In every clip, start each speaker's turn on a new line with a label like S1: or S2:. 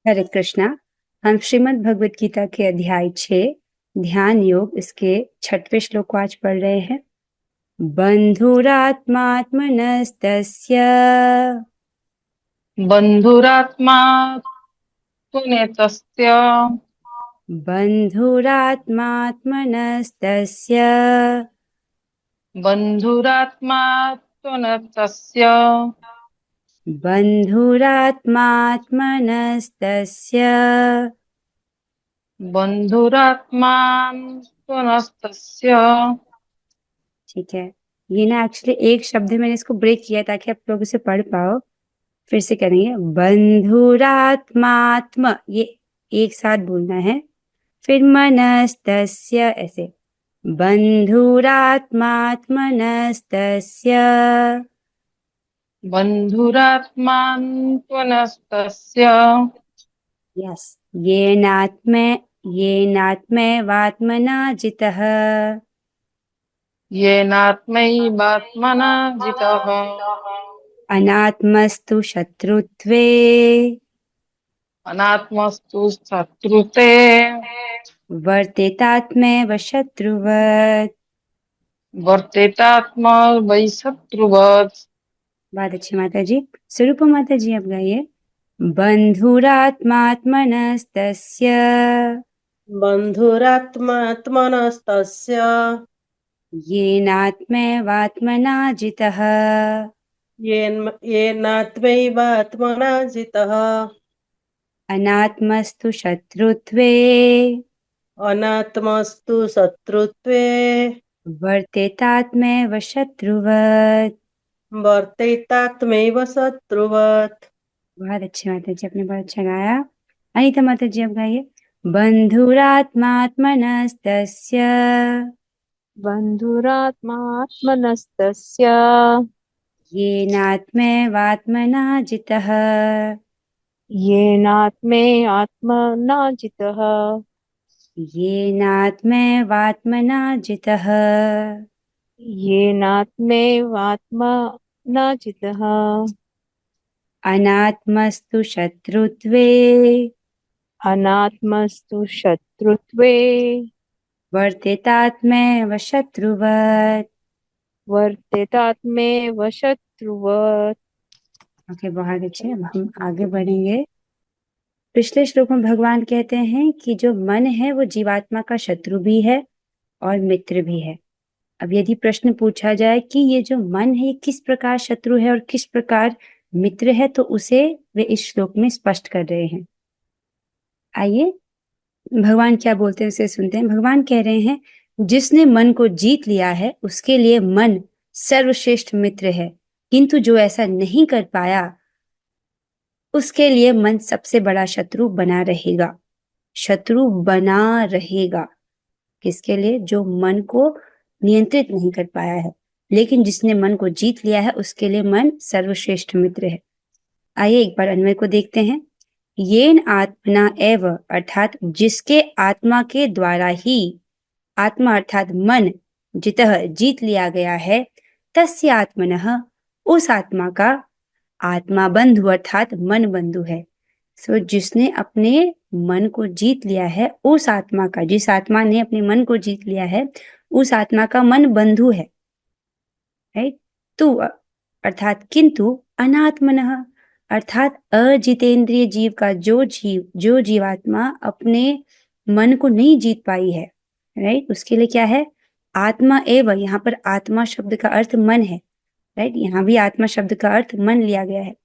S1: हरे कृष्णा। हम श्रीमद् भगवत गीता के अध्याय 6 ध्यान योग इसके 6वें श्लोक को आज पढ़ रहे हैं। बंधुरात्मात्मनस्तस्य
S2: बन्धुरात्मा तु नेतस्य
S1: बंधुरात्मात्मनस्तस्य
S2: बन्धुरात्मा तु न तस्य
S1: बंधुरात्मात्मनस्तस्य।
S2: बन्धुरात्मा तु नस्तस्य।
S1: ठीक है, ये ना एक्चुअली एक शब्द है, मैंने इसको ब्रेक किया ताकि आप लोग इसे पढ़ पाओ। फिर से करेंगे, बंधुरात्मात्म, ये एक साथ बोलना है। फिर मनस्तस्य, ऐसे बंधुरात्मात्मनस्तस्य।
S2: बन्धुरात्मा तु नस्तस्य।
S1: यस, येनात्मैवात्मना जितः
S2: येनात्मैवात्मना जितः
S1: अनात्मस्तु शत्रुत्वे
S2: अनात्मस्तु शत्रुते
S1: वर्तेतात्मैव शत्रुवत्।
S2: वर्तेतात्मा वै शत्रुवत्।
S1: बात अच्छी माता जी। स्वरूपा माता जी अब गाइए, बंधुरात्मात्मनस्तस्य
S3: बन्धुरात्मात्मनस्तस्य
S1: येनात्मैवात्मना जितः
S3: येनात्मैवात्मना जितः
S1: अनात्मस्तु शत्रुत्वे
S3: अनात्मस्तु शत्रुत्वे
S1: वर्तेतात्मैव शत्रुवत्।
S3: वर्तेतात्मैव शत्रुवत्।
S1: बहुत अच्छी माता जी, आपने बहुत अच्छा गाया। अनिता माता जी अब गाइए, बंधुरात्मात्मनस्तस्य
S4: बन्धुरात्मात्मनस्तस्य
S1: येनात्मैवात्मना जितः
S4: येनात्मे आत्मना जितः
S1: येनात्मैवात्मना जितः
S4: येनात्मेवात्मना जितः
S1: अनात्मस्तु शत्रुत्वे
S4: अनात्मस्तु शत्रुत्वे
S1: वर्तेतात्मैव शत्रुवत्।
S4: वर्तेतात्मेव शत्रुवत्।
S1: ओके, बहुत अच्छे। अब हम आगे बढ़ेंगे। पिछले श्लोक में भगवान कहते हैं कि जो मन है वो जीवात्मा का शत्रु भी है और मित्र भी है। अब यदि प्रश्न पूछा जाए कि ये जो मन है ये किस प्रकार शत्रु है और किस प्रकार मित्र है, तो उसे वे इस श्लोक में स्पष्ट कर रहे हैं। आइए भगवान क्या बोलते हैं उसे सुनते हैं। भगवान कह रहे हैं, जिसने मन को जीत लिया है उसके लिए मन सर्वश्रेष्ठ मित्र है, किंतु जो ऐसा नहीं कर पाया उसके लिए मन सबसे बड़ा शत्रु बना रहेगा। शत्रु बना रहेगा किसके लिए? जो मन को नियंत्रित नहीं कर पाया है, लेकिन जिसने मन को जीत लिया है उसके लिए मन सर्वश्रेष्ठ मित्र है। आइए एक बार अन्वय को देखते हैं। येन आत्मना एव, अर्थात जिसके आत्मा के द्वारा ही, आत्मा अर्थात मन, जितः जीत लिया गया है, तस्य आत्मनः, उस आत्मा का, आत्मा बंधु अर्थात मन बंधु है। सो जिसने अपने मन को जीत लिया है, उस आत्मा का, जिस आत्मा ने अपने मन को जीत लिया है, उस आत्मा का मन बंधु है। राइट? तो अर्थात किंतु अनात्मनः, अर्थात अजितेंद्रिय जीव का जो जीवात्मा अपने मन को नहीं जीत पाई है, राइट, उसके लिए क्या है? आत्मा एव, यहाँ पर आत्मा शब्द का अर्थ मन है। राइट, यहाँ भी आत्मा शब्द का अर्थ मन लिया गया है।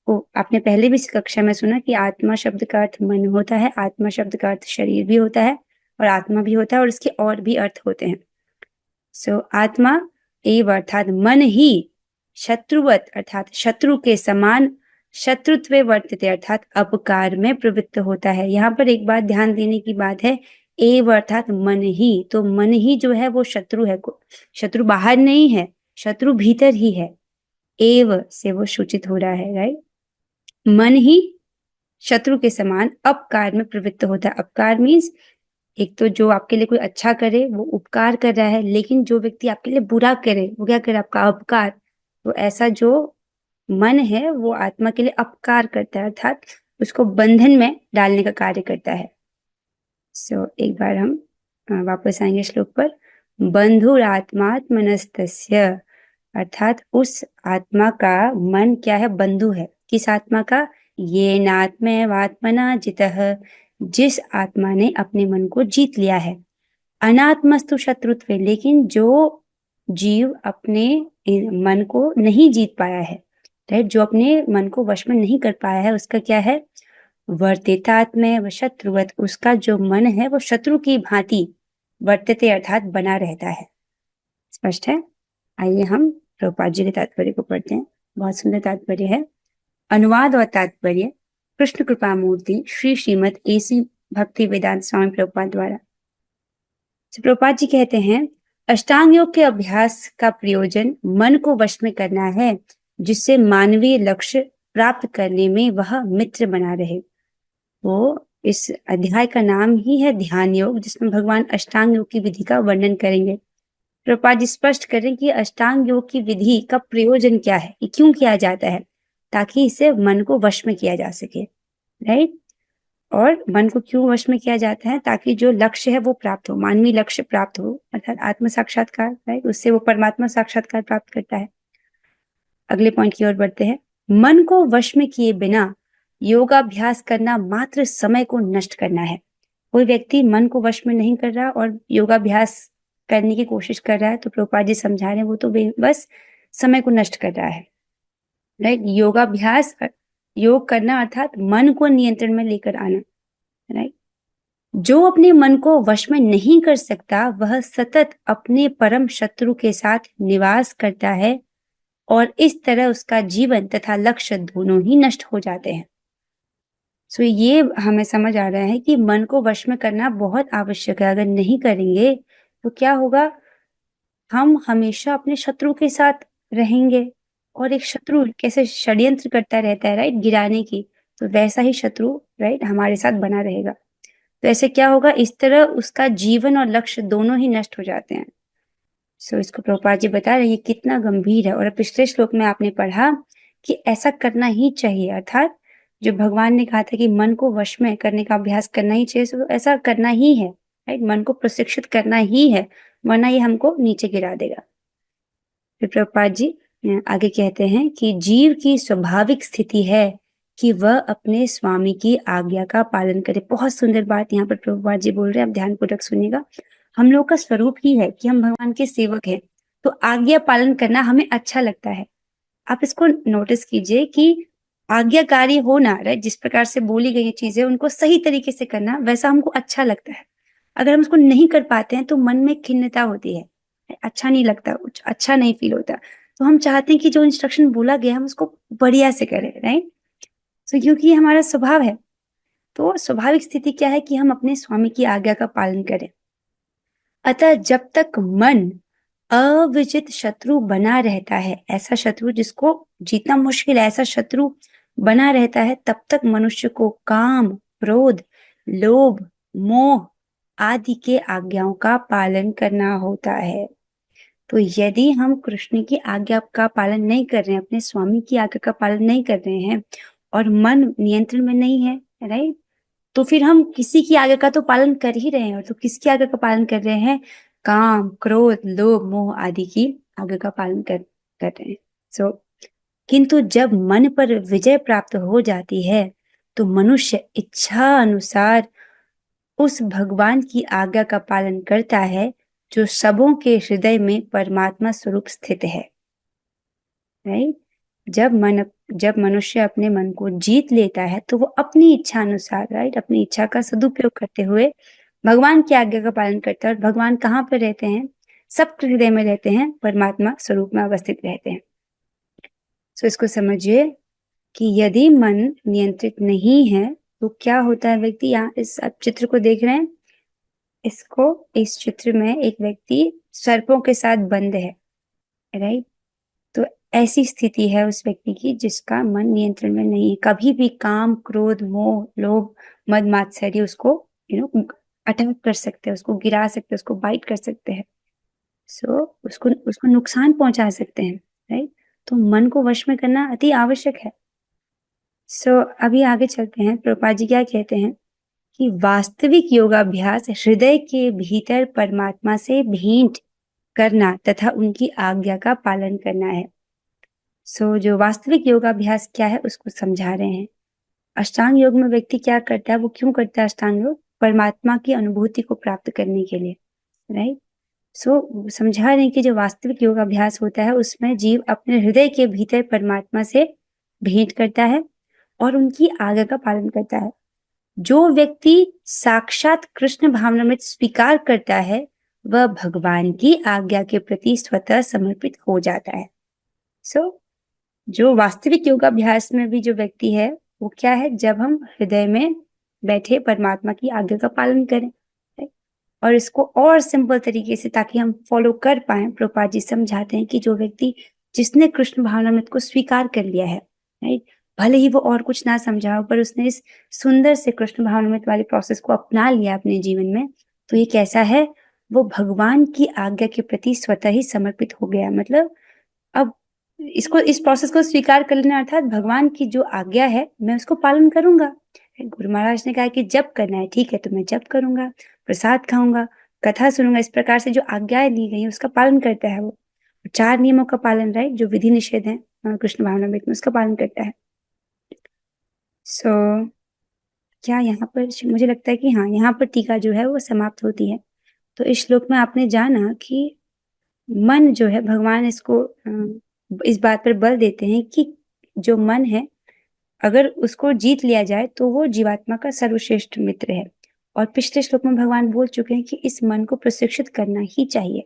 S1: आपने पहले भी इस कक्षा में सुना कि आत्मा शब्द का अर्थ मन होता है, आत्मा शब्द का अर्थ शरीर भी होता है और आत्मा भी होता है, और इसके और भी अर्थ होते हैं। सो आत्मा एव अर्थात मन ही शत्रुवत अर्थात शत्रु के समान, शत्रुत्वे वर्तते अर्थात अपकार में प्रवृत्त होता है। यहाँ पर एक बात ध्यान देने की बात है, एव अर्थात मन ही, तो मन ही जो है वो शत्रु है। शत्रु बाहर नहीं है, शत्रु भीतर ही है। एव से वो सूचित हो रहा है। राइट, मन ही शत्रु के समान अपकार में प्रवृत्त होता है। अपकार मीन्स एक तो जो आपके लिए कोई अच्छा करे वो उपकार कर रहा है, लेकिन जो व्यक्ति आपके लिए बुरा करे वो क्या करे? आपका अपकार। तो ऐसा जो मन है वो आत्मा के लिए अपकार करता है, अर्थात उसको बंधन में डालने का कार्य करता है। एक बार हम वापस आएंगे श्लोक पर। बंधुरात्मात्मनस्तस्य, अर्थात उस आत्मा का मन क्या है, बंधु है। किस आत्मा का? ये नात्मैवात्मना जितः, जिस आत्मा ने अपने मन को जीत लिया है। अनात्मस्तु शत्रुत्व, लेकिन जो जीव अपने मन को नहीं जीत पाया है, राइट, जो अपने मन को वश में नहीं कर पाया है, उसका क्या है? वर्तितात्मे व शत्रुवत, उसका जो मन है वो शत्रु की भांति वर्तते, अर्थात बना रहता है। स्पष्ट है? आइए हम प्रभुपाद जी के तात्पर्य को पढ़ते हैं। बहुत सुंदर तात्पर्य है। अनुवाद और तात्पर्य कृष्ण कृपा मूर्ति श्री श्रीमद एसी भक्ति वेदांत स्वामी प्रभुपाद द्वारा। प्रभुपाद जी कहते हैं, अष्टांग योग के अभ्यास का प्रयोजन मन को वश में करना है, जिससे मानवीय लक्ष्य प्राप्त करने में वह मित्र बना रहे। तो इस अध्याय का नाम ही है ध्यान योग, जिसमें भगवान अष्टांग योग की विधि का वर्णन करेंगे। प्रभुपाद जी स्पष्ट करें कि अष्टांग योग की विधि का प्रयोजन क्या है, ये क्यों किया जाता है, ताकि इसे मन को वश में किया जा सके, राइट। और मन को क्यों वश में किया जाता है? ताकि जो लक्ष्य है वो प्राप्त हो, मानवीय लक्ष्य प्राप्त हो, अर्थात आत्म साक्षात्कार, राइट, उससे वो परमात्मा साक्षात्कार प्राप्त करता है। अगले पॉइंट की ओर बढ़ते हैं। मन को वश में किए बिना योगाभ्यास करना मात्र समय को नष्ट करना है। कोई व्यक्ति मन को वश में नहीं कर रहा और योगाभ्यास करने की कोशिश कर रहा है, तो प्रभुपाद जी समझा रहे हैं वो तो बस समय को नष्ट कर रहा है, राइट। योगाभ्यास, योग करना अर्थात मन को नियंत्रण में लेकर आना, राइट। जो अपने मन को वश में नहीं कर सकता, वह सतत अपने परम शत्रु के साथ निवास करता है और इस तरह उसका जीवन तथा लक्ष्य दोनों ही नष्ट हो जाते हैं। ये हमें समझ आ रहा है कि मन को वश में करना बहुत आवश्यक है। अगर नहीं करेंगे तो क्या होगा? हम हमेशा अपने शत्रु के साथ रहेंगे, और एक शत्रु कैसे षड्यंत्र करता रहता है, राइट, गिराने की, तो वैसा ही शत्रु, राइट, हमारे साथ बना रहेगा। तो ऐसे क्या होगा? इस तरह उसका जीवन और लक्ष्य दोनों ही नष्ट हो जाते हैं। इसको प्रभुपाद जी बता रहे हैं कितना गंभीर है। और पिछले श्लोक में आपने पढ़ा कि ऐसा करना ही चाहिए, अर्थात जो भगवान ने कहा था कि मन को वश में करने का अभ्यास करना ही चाहिए, तो ऐसा करना ही है, राइट, मन को प्रशिक्षित करना ही है, वरना ये हमको नीचे गिरा देगा। फिर प्रभुपाद जी आगे कहते हैं कि जीव की स्वाभाविक स्थिति है कि वह अपने स्वामी की आज्ञा का पालन करे। बहुत सुंदर बात यहाँ पर प्रभुपाद जी बोल रहे हैं, आप ध्यानपूर्वक सुनिएगा। हम लोग का स्वरूप ही है कि हम भगवान के सेवक हैं, तो आज्ञा पालन करना हमें अच्छा लगता है। आप इसको नोटिस कीजिए कि आज्ञाकारी होना, राइट, जिस प्रकार से बोली गई चीजें उनको सही तरीके से करना, वैसा हमको अच्छा लगता है। अगर हम उसको नहीं कर पाते हैं तो मन में खिन्नता होती है, अच्छा नहीं लगता, कुछ अच्छा नहीं फील होता। तो हम चाहते हैं कि जो इंस्ट्रक्शन बोला गया हम उसको बढ़िया से करें, राइट। क्योंकि ये हमारा स्वभाव है, तो स्वाभाविक स्थिति क्या है कि हम अपने स्वामी की आज्ञा का पालन करें। अतः जब तक मन अविजित शत्रु बना रहता है, ऐसा शत्रु जिसको जीतना मुश्किल है, ऐसा शत्रु बना रहता है, तब तक मनुष्य को काम, क्रोध, लोभ, मोह आदि के आज्ञाओं का पालन करना होता है। तो यदि हम कृष्ण की आज्ञा का पालन नहीं कर रहे हैं, अपने स्वामी की आज्ञा का पालन नहीं कर रहे हैं, और मन नियंत्रण में नहीं है, राइट, तो फिर हम किसी की आज्ञा का तो पालन कर ही रहे हैं। और तो किसकी आज्ञा का पालन कर रहे हैं? काम, क्रोध, लोभ, मोह आदि की आज्ञा का पालन कर रहे हैं। किंतु जब मन पर विजय प्राप्त हो जाती है, तो मनुष्य इच्छा अनुसार उस भगवान की आज्ञा का पालन करता है जो सबों के हृदय में परमात्मा स्वरूप स्थित है, राइट। जब मनुष्य अपने मन को जीत लेता है, तो वो अपनी इच्छा अनुसार, राइट, अपनी इच्छा का सदुपयोग करते हुए भगवान की आज्ञा का पालन करता है। और भगवान कहाँ पर रहते हैं? सबके हृदय में रहते हैं, परमात्मा स्वरूप में अवस्थित रहते हैं। इसको समझिए कि यदि मन नियंत्रित नहीं है तो क्या होता है? व्यक्ति, यहाँ इस चित्र को देख रहे हैं, इस चित्र में एक व्यक्ति सर्पों के साथ बंद है, राइट। तो ऐसी स्थिति है उस व्यक्ति की जिसका मन नियंत्रण में नहीं है। कभी भी काम, क्रोध, मोह, लोभ, मद मात्सर्य उसको अटैक कर सकते हैं, उसको गिरा सकते हैं, उसको बाइट कर सकते हैं, उसको नुकसान पहुंचा सकते हैं, राइट। तो मन को वश में करना अति आवश्यक है। अभी आगे चलते हैं। प्रभुपाद जी क्या कहते हैं कि वास्तविक योगाभ्यास हृदय के भीतर परमात्मा से भेंट करना तथा उनकी आज्ञा का पालन करना है। जो वास्तविक योगाभ्यास क्या है उसको समझा रहे हैं। अष्टांग योग में व्यक्ति क्या करता है, वो क्यों करता है अष्टांग योग? परमात्मा की अनुभूति को प्राप्त करने के लिए, राइट। समझा रहे हैं कि जो वास्तविक योगाभ्यास होता है उसमें जीव अपने हृदय के भीतर परमात्मा से भेंट करता है और उनकी आज्ञा का पालन करता है। जो व्यक्ति साक्षात कृष्ण भावनामृत स्वीकार करता है वह भगवान की आज्ञा के प्रति स्वतः समर्पित हो जाता है। जो वास्तविक योगाभ्यास में भी जो व्यक्ति है वो क्या है, जब हम हृदय में बैठे परमात्मा की आज्ञा का पालन करें, और इसको और सिंपल तरीके से ताकि हम फॉलो कर पाए, प्रभुपाद जी समझाते हैं कि जो व्यक्ति जिसने कृष्ण भावनामृत को स्वीकार कर लिया है, राइट, भले ही वो और कुछ ना समझा हो पर उसने इस सुंदर से कृष्ण भावनामृत वाले प्रोसेस को अपना लिया अपने जीवन में, तो ये कैसा है, वो भगवान की आज्ञा के प्रति स्वतः ही समर्पित हो गया। मतलब अब इस प्रोसेस को स्वीकार कर लेना अर्थात भगवान की जो आज्ञा है मैं उसको पालन करूंगा। गुरु महाराज ने कहा कि जप करना है, ठीक है, तो मैं जप करूंगा, प्रसाद खाऊंगा, कथा सुनूंगा। इस प्रकार से जो आज्ञाएं दी गई उसका पालन करता है वो। 4 नियमों का पालन, राइट, जो विधि निषेध है कृष्ण भावनामृत में, उसका पालन करता है। क्या यहाँ पर मुझे लगता है कि हाँ, यहाँ पर टीका जो है वो समाप्त होती है। तो इस श्लोक में आपने जाना कि मन जो है, भगवान इसको इस बात पर बल देते हैं कि जो मन है अगर उसको जीत लिया जाए तो वो जीवात्मा का सर्वश्रेष्ठ मित्र है। और पिछले श्लोक में भगवान बोल चुके हैं कि इस मन को प्रशिक्षित करना ही चाहिए।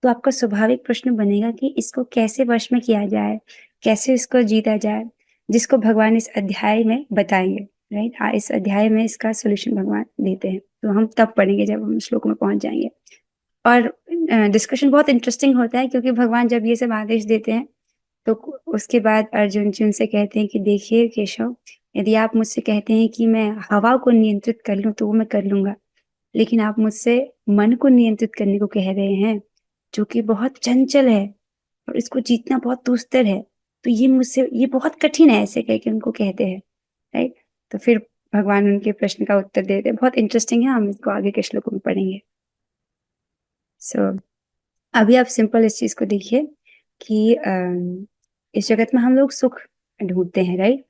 S1: तो आपका स्वाभाविक प्रश्न बनेगा कि इसको कैसे वश में किया जाए, कैसे इसको जीता जाए, जिसको भगवान इस अध्याय में बताएंगे, राइट। इस अध्याय में इसका सोल्यूशन भगवान देते हैं, तो हम तब पढ़ेंगे जब हम श्लोक में पहुंच जाएंगे। और डिस्कशन बहुत इंटरेस्टिंग होता है क्योंकि भगवान जब ये सब आदेश देते हैं तो उसके बाद अर्जुन जी उनसे कहते हैं कि देखिए केशव, यदि आप मुझसे कहते हैं कि मैं हवा को नियंत्रित कर लूं तो वो मैं कर लूंगा, लेकिन आप मुझसे मन को नियंत्रित करने को कह रहे हैं जो कि बहुत चंचल है और इसको जीतना बहुत दुस्तर है, तो ये बहुत कठिन है, ऐसे कह के उनको कहते हैं, राइट। तो फिर भगवान उनके प्रश्न का उत्तर देते हैं। बहुत इंटरेस्टिंग है, हम इसको आगे के श्लोकों में पढ़ेंगे। अभी आप सिंपल इस चीज को देखिए कि इस जगत में हम लोग सुख ढूंढते हैं, राइट।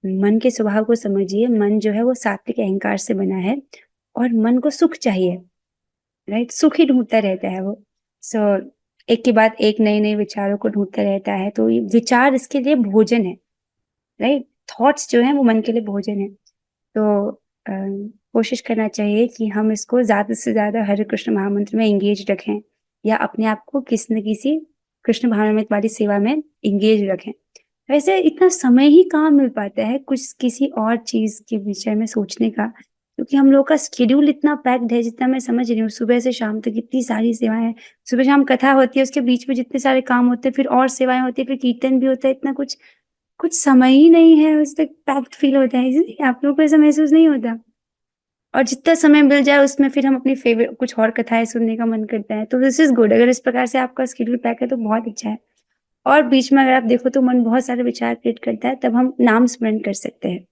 S1: मन के स्वभाव को समझिए, मन जो है वो सात्विक अहंकार से बना है और मन को सुख चाहिए, राइट। सुख ही ढूंढता रहता है वो। एक के बाद एक नए नए विचारों को ढूंढता रहता है, तो ये विचार इसके लिए भोजन है, राइट। थॉट्स जो है वो मन के लिए भोजन है। तो कोशिश करना चाहिए कि हम इसको ज्यादा से ज्यादा हरे कृष्ण महामंत्र में एंगेज रखें या अपने आप को किसी न किसी कृष्ण भावनामृत वाली सेवा में एंगेज रखें। वैसे इतना समय ही कहाँ मिल पाता है कुछ किसी और चीज के विषय में सोचने का, क्योंकि हम लोग का स्केड्यूल इतना पैक्ड है। जितना मैं समझ रही हूँ सुबह से शाम तक इतनी सारी सेवाएं हैं, सुबह शाम कथा होती है, उसके बीच में जितने सारे काम होते हैं, फिर और सेवाएं होती है, फिर कीर्तन भी होता है, इतना कुछ समय ही नहीं है, उस तक पैक्ड फील होता है। इसलिए आप लोगों को ऐसा महसूस नहीं होता? और जितना समय मिल जाए उसमें फिर हम अपनी फेवरेट कुछ और कथाएं सुनने का मन करता है, तो दिस इज गुड। अगर इस प्रकार से आपका स्केड्यूल पैक है तो बहुत अच्छा है। और बीच में अगर आप देखो तो मन बहुत सारे विचार क्रिएट करता है, तब हम नाम स्मरण कर सकते हैं।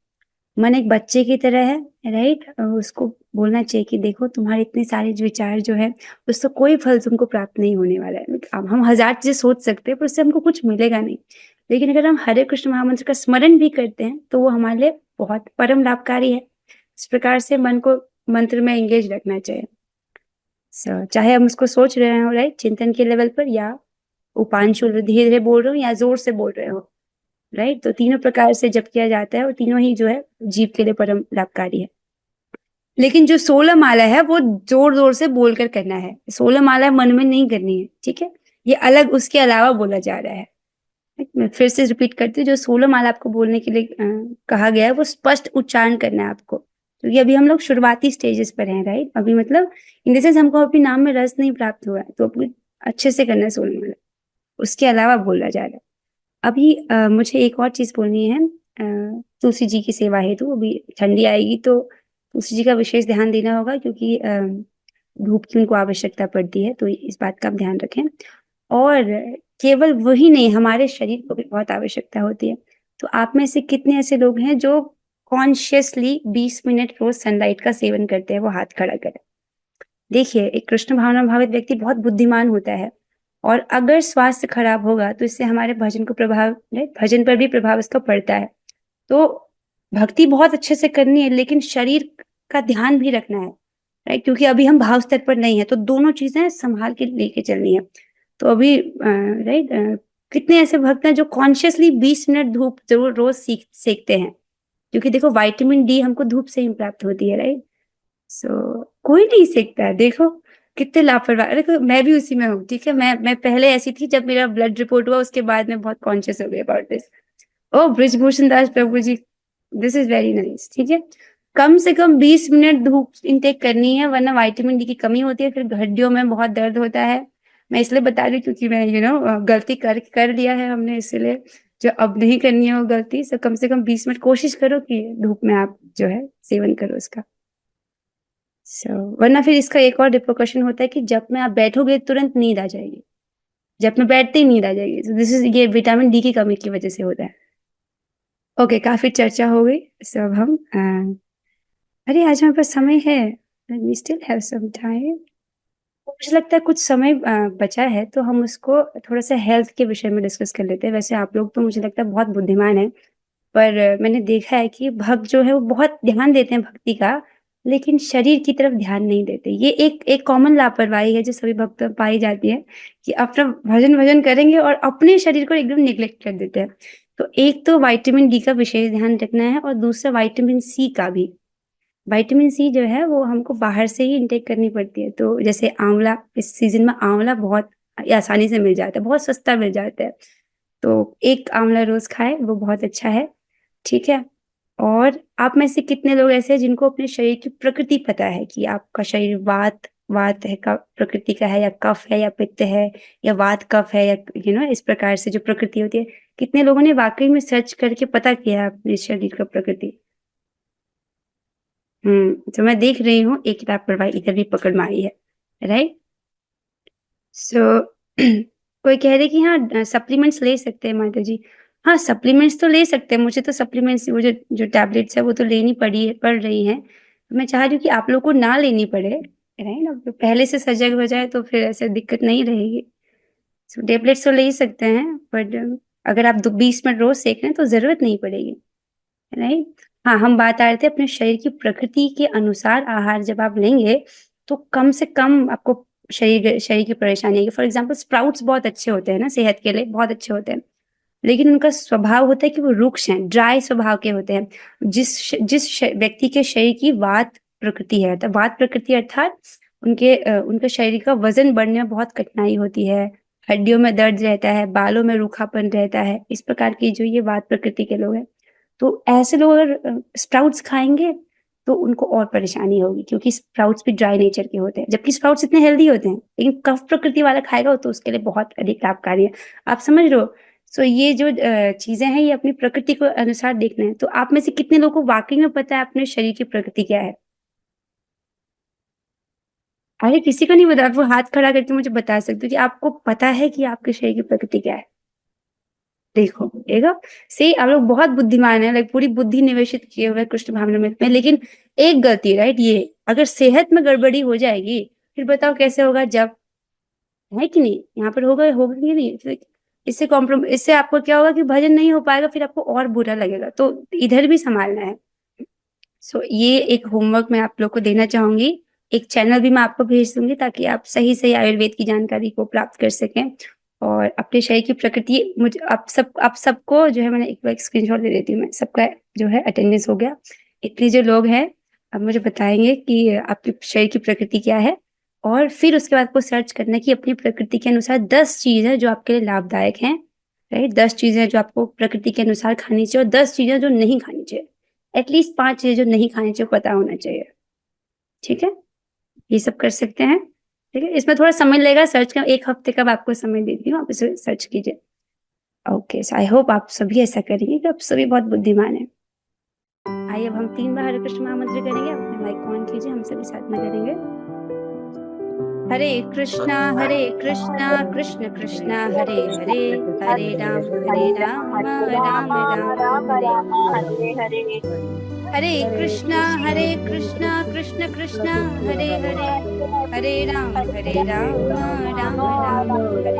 S1: मन एक बच्चे की तरह है, राइट। उसको बोलना चाहिए कि देखो तुम्हारे इतने सारे विचार जो है उससे कोई फल तुमको प्राप्त नहीं होने वाला है। अब हम 1000 चीजें सोच सकते हैं पर उससे हमको कुछ मिलेगा नहीं, लेकिन अगर हम हरे कृष्ण महामंत्र का स्मरण भी करते हैं तो वो हमारे लिए बहुत परम लाभकारी है। इस प्रकार से मन को मंत्र में एंगेज रखना चाहिए। चाहे हम उसको सोच रहे हो, राइट, चिंतन के लेवल पर, या उपांशु धीरे धीरे बोल रहे हो या जोर से बोल रहे हो, राइट। तो तीनों प्रकार से जप किया जाता है और तीनों ही जो है जीव के लिए परम लाभकारी है। लेकिन जो 16 माला है वो जोर जोर से बोलकर करना है। 16 माला मन में नहीं करनी है, ठीक है। ये अलग उसके अलावा बोला जा रहा है। मैं फिर से रिपीट करती हूँ, जो 16 माला आपको बोलने के लिए कहा गया है वो स्पष्ट उच्चारण करना है आपको, क्योंकि अभी हम लोग शुरुआती स्टेजेस पर हैं, राइट। अभी मतलब इन द सेंस हमको अपने नाम में रस नहीं प्राप्त हुआ है, तो अच्छे से करना है 16 माला, उसके अलावा बोला जा रहा है। अभी मुझे एक और चीज बोलनी है। तुलसी जी की सेवा हेतु अभी ठंडी आएगी तो तुलसी जी का विशेष ध्यान देना होगा, क्योंकि धूप की उनको आवश्यकता पड़ती है, तो इस बात का आप ध्यान रखें। और केवल वही नहीं, हमारे शरीर को भी बहुत आवश्यकता होती है। तो आप में से कितने ऐसे लोग हैं जो कॉन्शियसली 20 मिनट रोज सनलाइट का सेवन करते हैं? वो हाथ खड़ा करें। देखिए, एक कृष्ण भावना भावित व्यक्ति बहुत बुद्धिमान होता है, और अगर स्वास्थ्य खराब होगा तो इससे हमारे भजन पर भी प्रभाव इसका पड़ता है। तो भक्ति बहुत अच्छे से करनी है, लेकिन शरीर का ध्यान भी रखना है, राइट? क्योंकि अभी हम भाव स्तर पर नहीं है, तो दोनों चीजें संभाल के लेके चलनी है। तो अभी राइट, कितने ऐसे भक्त हैं जो कॉन्शियसली 20 मिनट धूप जरूर रोज सेकते हैं, क्योंकि देखो विटामिन डी हमको धूप से ही प्राप्त होती है, राइट? सो कोई नहीं सीखता है। देखो कितने लापरवाह। देखो मैं भी उसी में हूँ, ठीक है। मैं पहले ऐसी थी, जब मेरा ब्लड रिपोर्ट हुआ उसके बाद मैं बहुत कॉन्शियस हो गई अबाउट दिस। ओ Brijbhushan Das Prabhu ji, this is very nice, ठीक है। कम से कम 20 मिनट धूप इनटेक करनी है, वरना विटामिन डी की कमी होती है, फिर हड्डियों में बहुत दर्द होता है। मैं इसलिए बता रही हूँ क्योंकि मैं गलती कर लिया है हमने, इसलिए जो अब नहीं करनी है वो गलती। सो कम से कम 20 मिनट कोशिश करो कि धूप में आप जो है सेवन करो इसका। वरना फिर इसका एक और रिपोर्कशन होता है कि जब में आप बैठोगे तुरंत नींद आ जाएगी, जब में बैठते ही नींद आ जाएगी। दिस इज, ये विटामिन डी की कमी की वजह से होता है। ओके, काफी चर्चा हो गई। अब हम अरे आज हमारे पास समय है, we still have some time. मुझे लगता है कुछ समय बचा है, तो हम उसको थोड़ा सा हेल्थ के विषय में डिस्कस कर लेते हैं। वैसे आप लोग तो मुझे लगता है बहुत बुद्धिमान है, पर मैंने देखा है कि भक्त जो है वो बहुत ध्यान देते हैं भक्ति का, लेकिन शरीर की तरफ ध्यान नहीं देते। ये एक कॉमन लापरवाही है जो सभी भक्तों में पाई जाती है, कि अपना भजन भजन करेंगे और अपने शरीर को एकदम निग्लेक्ट कर देते हैं। तो एक तो विटामिन डी का विशेष ध्यान रखना है, और दूसरा विटामिन सी का भी। विटामिन सी जो है वो हमको बाहर से ही इंटेक करनी पड़ती है। तो जैसे आंवला, इस सीजन में आंवला बहुत आसानी से मिल जाता है, बहुत सस्ता मिल जाता है। तो एक आंवला रोज खाए, वो बहुत अच्छा है, ठीक है। और आप में से कितने लोग ऐसे हैं जिनको अपने शरीर की प्रकृति पता है, कि आपका शरीर वात वात है का प्रकृति का है, या कफ है, या पित्त है, या वात कफ है, या इस प्रकार से जो प्रकृति होती है। कितने लोगों ने वाकई में सर्च करके पता किया है अपने शरीर का प्रकृति? तो मैं देख रही हूँ एक लापरवाही इधर भी पकड़ मारी है, राइट? सो कोई कह रहे कि हाँ सप्लीमेंट्स ले सकते हैं माता जी। हाँ, सप्लीमेंट्स तो ले सकते हैं। मुझे तो सप्लीमेंट्स, वो जो टैबलेट्स है वो तो लेनी पड़ रही हैं। मैं चाह रही हूँ कि आप लोग को ना लेनी पड़े, राइट? अब पहले से सजग हो जाए तो फिर ऐसे दिक्कत नहीं रहेगी। सो टैबलेट्स तो ले ही सकते हैं, बट अगर आप 20 मिनट रोज सेक रहे हैं तो जरूरत नहीं पड़ेगी, राइट? हाँ, हम बात आ रहे थे अपने शरीर की प्रकृति के अनुसार आहार जब आप लेंगे तो कम से कम आपको शरीर की परेशानी आएगी। फॉर एग्जाम्पल स्प्राउट्स बहुत अच्छे होते हैं ना, सेहत के लिए बहुत अच्छे होते हैं, लेकिन उनका स्वभाव होता है कि वो रुक्ष हैं, ड्राई स्वभाव के होते हैं। जिस व्यक्ति के शरीर की वात प्रकृति है, तो वात प्रकृति अर्थात उनके शरीर का वजन बढ़ने में बहुत कठिनाई होती है, हड्डियों में दर्द रहता है, बालों में रूखापन रहता है, इस प्रकार की जो ये वात प्रकृति के लोग हैं। तो ऐसे लोग अगर स्प्राउट्स खाएंगे तो उनको और परेशानी होगी, क्योंकि स्प्राउट्स भी ड्राई नेचर के होते हैं, जबकि स्प्राउट्स इतने हेल्दी होते हैं। लेकिन कफ प्रकृति वाला खाएगा तो उसके लिए बहुत अधिक लाभकारी है। आप समझ रहे हो? सो ये जो चीजें हैं, ये अपनी प्रकृति को अनुसार देखना है। तो आप में से कितने लोगों को वाकई में पता है अपने शरीर की प्रकृति क्या है? अरे किसी को नहीं पता? आप वो हाथ खड़ा करके मुझे बता सकते हो कि आपको पता है कि आपके शरीर की प्रकृति क्या है? देखो देखो, सही, आप लोग बहुत बुद्धिमान है, लाइक पूरी बुद्धि निवेशित किए हुए कृष्ण भावनामृत में। लेकिन एक गलती, राइट, ये अगर सेहत में गड़बड़ी हो जाएगी, फिर बताओ कैसे होगा? जब है कि नहीं, यहाँ पर होगा कि नहीं? फिर इससे आपको क्या होगा कि भजन नहीं हो पाएगा, फिर आपको और बुरा लगेगा। तो इधर भी संभालना है। सो ये एक होमवर्क मैं आप लोग को देना चाहूंगी। एक चैनल भी मैं आपको भेज दूंगी, ताकि आप सही सही आयुर्वेद की जानकारी को प्राप्त कर सकें, और अपने शरीर की प्रकृति। मुझे आप सबको जो है, मैंने एक स्क्रीनशॉट दे देती हूँ। मैं सबका जो है अटेंडेंस हो गया। इतने जो लोग हैं अब मुझे बताएंगे कि आपके शरीर की प्रकृति क्या है, और फिर उसके बाद आपको सर्च करना है कि अपनी प्रकृति के अनुसार 10 चीजें जो आपके लिए लाभदायक हैं, राइट? 10 चीजें जो आपको प्रकृति के अनुसार खानी चाहिए, और 10 चीजें जो नहीं खानी चाहिए। एटलीस्ट 5 चीजें जो नहीं खानी चाहिए पता होना चाहिए, ठीक है? ये सब कर सकते हैं, ठीक है। इसमें थोड़ा समय लगेगा सर्च का, 1 हफ्ते का आपको समय देती हूँ, आप इसे सर्च कीजिए। ओके, सो आई होप आप सभी ऐसा करेंगे, कि आप सभी बहुत बुद्धिमान हैं। आइए अब हम 3 बार हरे कृष्ण महामंत्र करेंगे। अपने माइक ऑन कीजिए, हम सभी साथ में करेंगे। हरे कृष्णा कृष्ण कृष्णा हरे हरे, हरे राम राम राम राम हरे हरे। हरे कृष्णा कृष्ण कृष्णा हरे हरे, हरे राम राम राम हरे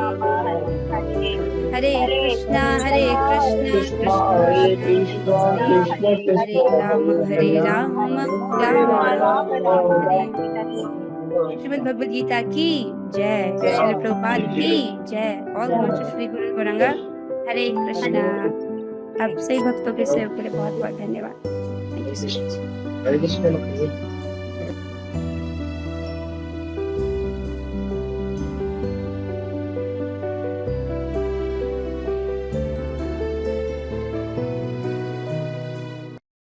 S1: हरे। हरे कृष्णा कृष्ण
S5: हरे
S1: कृष्ण
S5: कृष्णा
S1: हरे
S5: कृष्ण
S1: हरे, हरे
S5: कृष्ण
S1: राम राम राम हरे हरे। श्रीमद् भगवद गीता की जय, श्रील प्रभुपाद की जय। ऑल नमस्ते श्री गुरु गौरंगा। हरे कृष्णा। आप सभी भक्तों के सहयोग के लिए बहुत बहुत धन्यवाद। Thank you so much.
S5: Hare Krishna.